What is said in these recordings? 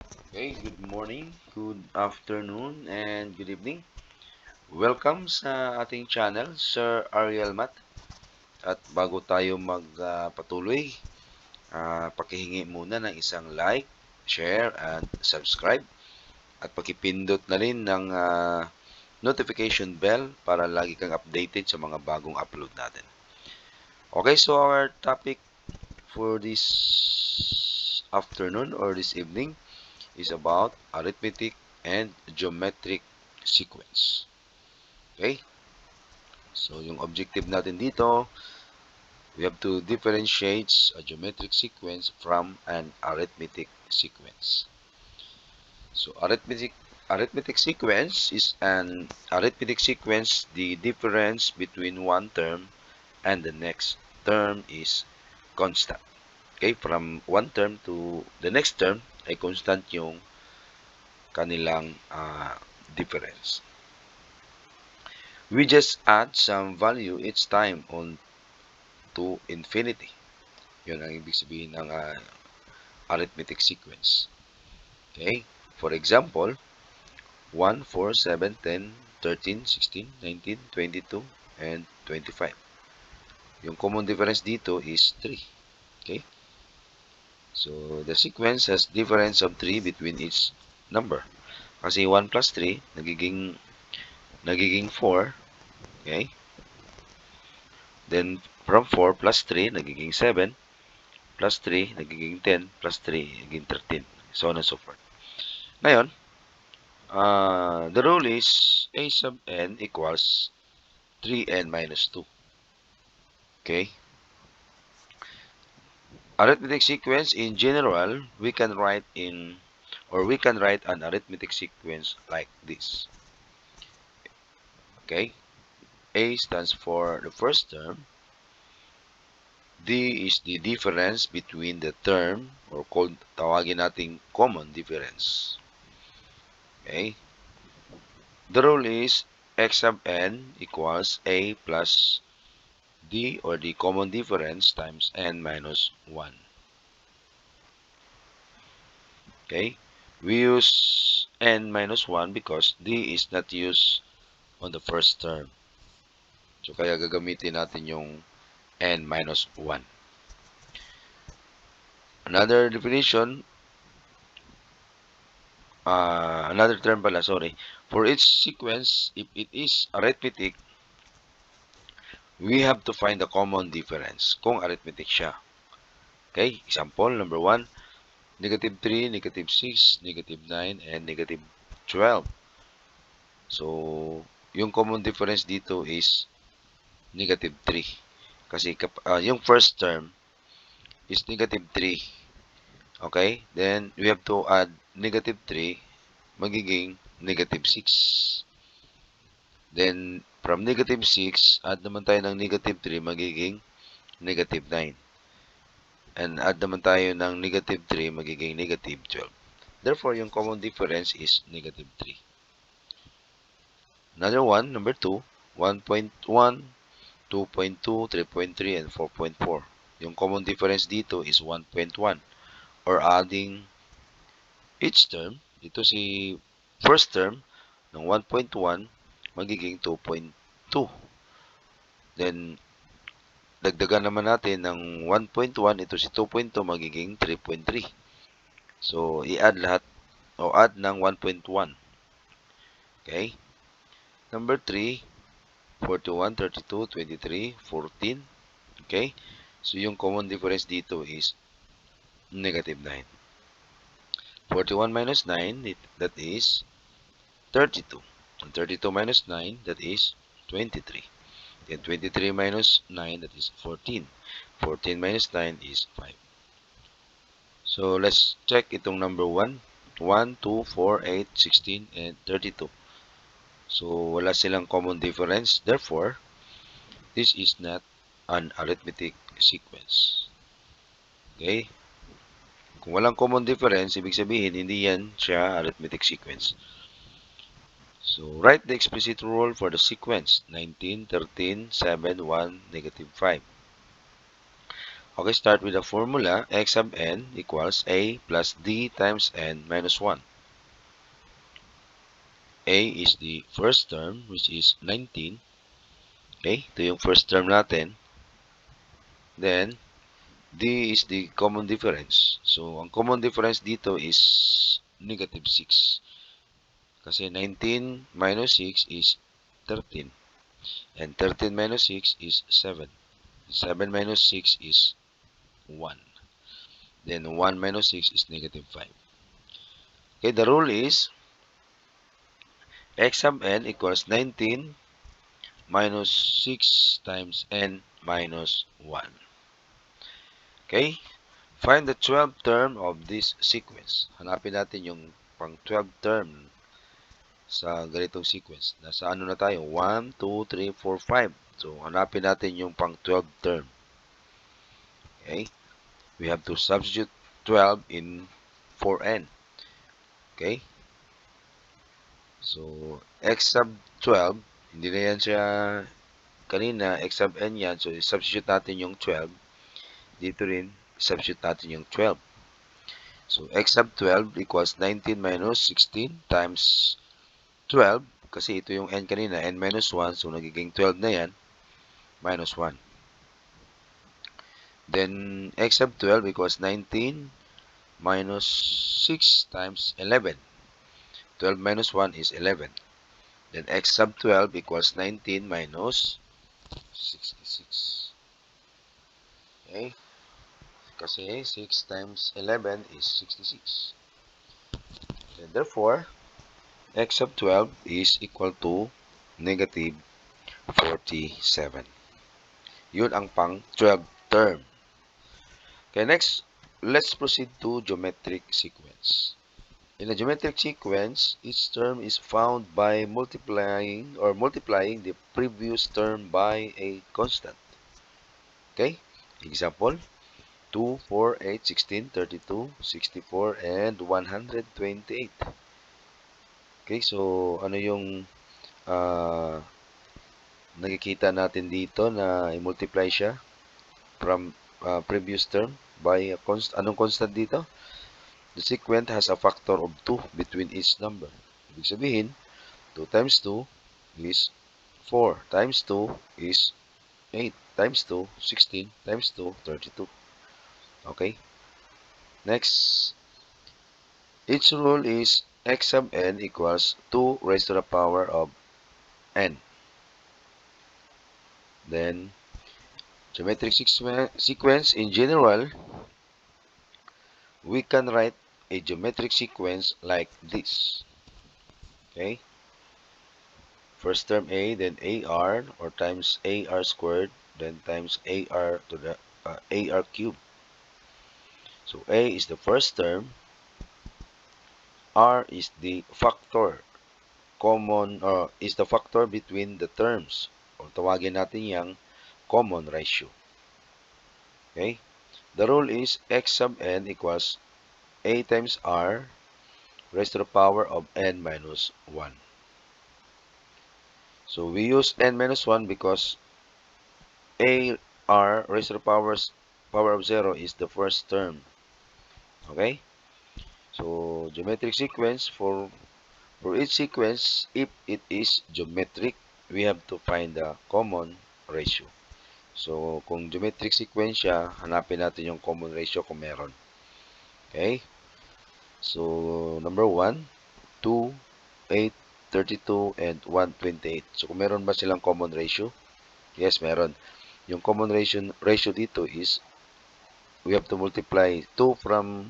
Okay, good morning, good afternoon, and good evening. Welcome sa ating channel, Sir Ariel Mat. At bago tayo magpatuloy, pakihingi muna ng isang like, share, and subscribe. At pakipindot na rin ng notification bell para lagi kang updated sa mga bagong upload natin. Okay, so our topic for this afternoon or this evening is about arithmetic and geometric sequence. Okay? So, yung objective natin dito, we have to differentiate a geometric sequence from an arithmetic sequence. So, arithmetic sequence is an arithmetic sequence. The difference between one term and the next term is constant. Okay? From one term to the next term ay constant yung kanilang difference. We just add some value each time on to infinity. Yun ang ibig sabihin ng arithmetic sequence. Okay? For example, 1, 4, 7, 10, 13, 16, 19, 22, and 25. Yung common difference dito is 3. Okay? So, the sequence has difference of 3 between each number. Kasi 1 plus 3, nagiging 4. Okay? Then, from 4 plus 3, nagiging 7. Plus 3, nagiging 10. Plus 3, nagiging 13. So on and so forth. Ngayon, the rule is a sub n equals 3n minus 2. Okay? Arithmetic sequence in general, we can write an arithmetic sequence like this. Okay? A stands for the first term. D is the difference between the term or tawagin nating common difference. Okay? The rule is x sub n equals a plus d or the common difference times n minus 1. Okay? We use n minus 1 because d is not used on the first term. So, kaya gagamitin natin yung n minus 1. Another definition, another term pala, sorry. For each sequence, if it is arithmetic, we have to find the common difference kung arithmetic siya. Okay? Example, number 1, negative 3, negative 6, negative 9, and negative 12. So, yung common difference dito is negative 3. Kasi yung first term is negative 3. Okay? Then, we have to add negative 3, magiging negative 6. Then, from negative 6, add naman tayo ng negative 3, magiging negative 9. And add naman tayo ng negative 3, magiging negative 12. Therefore, yung common difference is negative 3. Another one, number 2, 1.1, 2.2, 3.3, and 4.4. Yung common difference dito is 1.1. Or adding each term, ito si first term ng 1.1, magiging 2.2. Then, dagdagan naman natin ng 1.1, ito si 2.2, magiging 3.3. So, i-add lahat o add ng 1.1. Okay? Number 3, 41, 32, 23, 14. Okay? So, yung common difference dito is negative 9. 41 minus 9, that is 32. And 32 minus 9, that is 23. Then 23 minus 9, that is 14. 14 minus 9 is 5. So, let's check itong number 1. 1, 2, 4, 8, 16, and 32. So, wala silang common difference. Therefore, this is not an arithmetic sequence. Okay? Kung walang common difference, ibig sabihin, hindi yan siya arithmetic sequence. So, write the explicit rule for the sequence. 19, 13, 7, 1, negative 5. Okay, start with the formula. X sub n equals a plus d times n minus 1. A is the first term, which is 19. Okay, ito yung first term natin. Then, d is the common difference. So, ang common difference dito is negative 6. Kasi 19 minus 6 is 13. And 13 minus 6 is 7. 7 minus 6 is 1. Then 1 minus 6 is negative 5. Okay, the rule is x sub n equals 19 minus 6 times n minus 1. Okay, find the 12th term of this sequence. Hanapin natin yung pang 12th term sa ganitong sequence. Nasa ano na tayo? 1, 2, 3, 4, 5. So, hanapin natin yung pang 12th term. Okay, we have to substitute 12 in 4n. Okay, so x sub 12, hindi na yan siya kanina, x sub n yan. So, substitute natin yung 12. Dito rin, substitute natin yung 12. So, x sub 12 equals 19 minus 16 times 12. Kasi ito yung n kanina, n minus 1. So, nagiging 12 na yan, minus 1. Then, x sub 12 equals 19 minus 6 times 11. 12 minus 1 is 11. Then, x sub 12 equals 19 minus 66. Okay? Kasi 6 times 11 is 66. And therefore, x sub 12 is equal to negative 47. Yun ang pang 12 term. Okay, next, let's proceed to geometric sequence. In a geometric sequence, each term is found by multiplying the previous term by a constant. Okay, example, 2, 4, 8, 16, 32, 64, and 128. Okay, so ano yung nakikita natin dito na i-multiply siya from previous term by a anong constant dito? The sequence has a factor of 2 between each number. Ibig sabihin, 2 times 2 is 4 times 2 is 8 times 2, 16 times 2, 32. Okay? Next, each rule is x sub n equals 2 raised to the power of n. Then, geometric sequence in general, we can write a geometric sequence like this. Okay? First term a, then ar, or times ar squared, then times ar to the ar cubed. So a is the first term, r is the factor, is the factor between the terms, o tawagin natin yang common ratio. Okay? The rule is x sub n equals a times r raised to the power of n minus 1. So we use n minus 1 because ar raised to the power of 0 is the first term. Okay? So geometric sequence, for each sequence, if it is geometric, we have to find the common ratio. So kung geometric sequence siya, hanapin natin yung common ratio kung meron. Okay? So number 1, 2, 8, 32, and 128. So kung meron ba silang common ratio? Yes, meron. Yung common ratio dito is we have to multiply 2 from,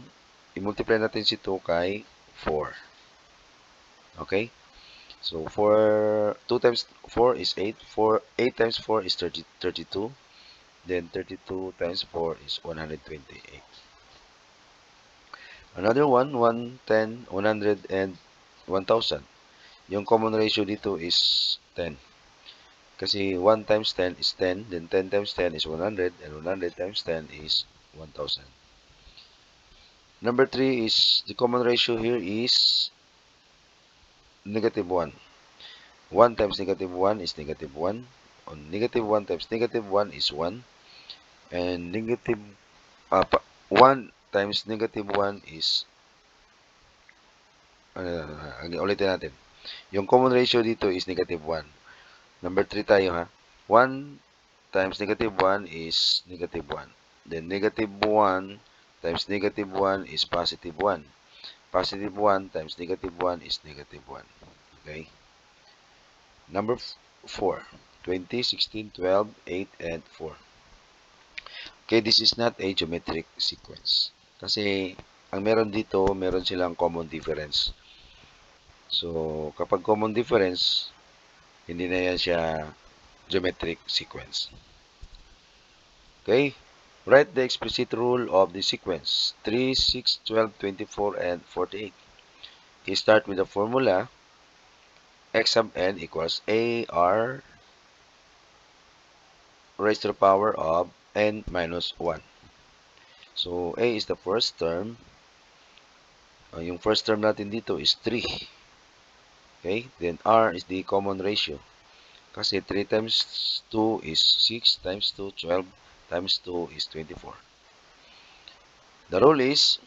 i-multiply natin si 2 kay 4. Okay? So, 2 times 4 is 8. 8 times 4 is 32. Then, 32 times 4 is 128. Another one, 110, 100, and 1,000. Yung common ratio dito is 10. Kasi 1 times 10 is 10. Then, 10 times 10 is 100. And 100 times 10 is 1,000. Number 3 is, the common ratio here is negative 1. 1 times negative 1 is negative 1. On negative 1 times negative 1 is 1. And negative 1 times negative 1 is ulitin natin. Yung common ratio dito is negative 1. Number 3 tayo ha. 1 times negative 1 is negative 1. Then negative 1 times negative 1 is positive 1. Positive 1 times negative 1 is negative 1. Okay? Number 4. 20, 16, 12, 8, and 4. Okay, this is not a geometric sequence. Kasi, ang meron dito, meron silang common difference. So, kapag common difference, hindi na yan siya geometric sequence. Okay? Write the explicit rule of the sequence. 3, 6, 12, 24, and 48. You start with the formula. X sub n equals AR raised to the power of n minus 1. So, A is the first term. Yung first term natin dito is 3. Okay? Then, R is the common ratio. Kasi 3 times 2 is 6 times 2, 12 times 2 is 24. The rule is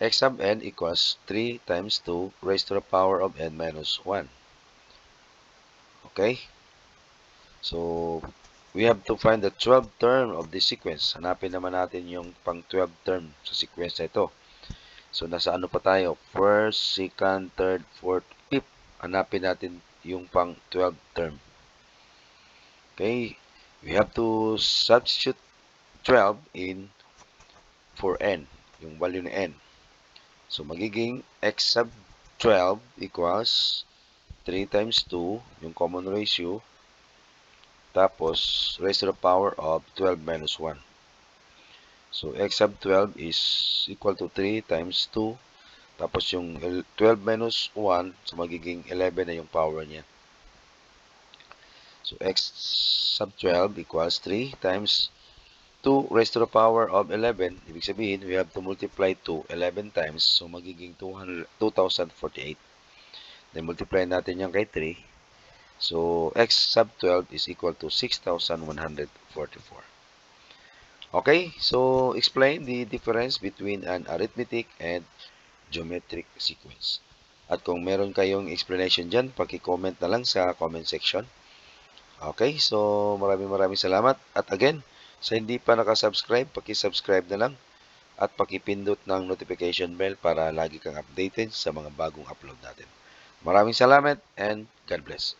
x sub n equals 3 times 2 raised to the power of n minus 1. Okay? So, we have to find the 12th term of this sequence. Hanapin naman natin yung pang 12th term sa sequence na ito. So, nasa ano pa tayo? First, second, third, fourth, fifth. Hanapin natin yung pang 12th term. Okay? We have to substitute 12 in for n, yung value ng n. So, magiging x sub 12 equals 3 times 2, yung common ratio, tapos raised to the power of 12 minus 1. So, x sub 12 is equal to 3 times 2, tapos yung 12 minus 1, so magiging 11 na yung power niya. So, x sub 12 equals 3 times 2 raised to the power of 11. Ibig sabihin, we have to multiply 2 11 times, so magiging 2,048. Then, multiply natin yan kay 3. So, x sub 12 is equal to 6,144. Okay, so explain the difference between an arithmetic and geometric sequence. At kung meron kayong explanation dyan, paki-comment na lang sa comment section. Okay, so maraming salamat. At again, sa hindi pa nakasubscribe, paki-subscribe na lang at paki-pindot ng notification bell para lagi kang updated sa mga bagong upload natin. Maraming salamat and God bless.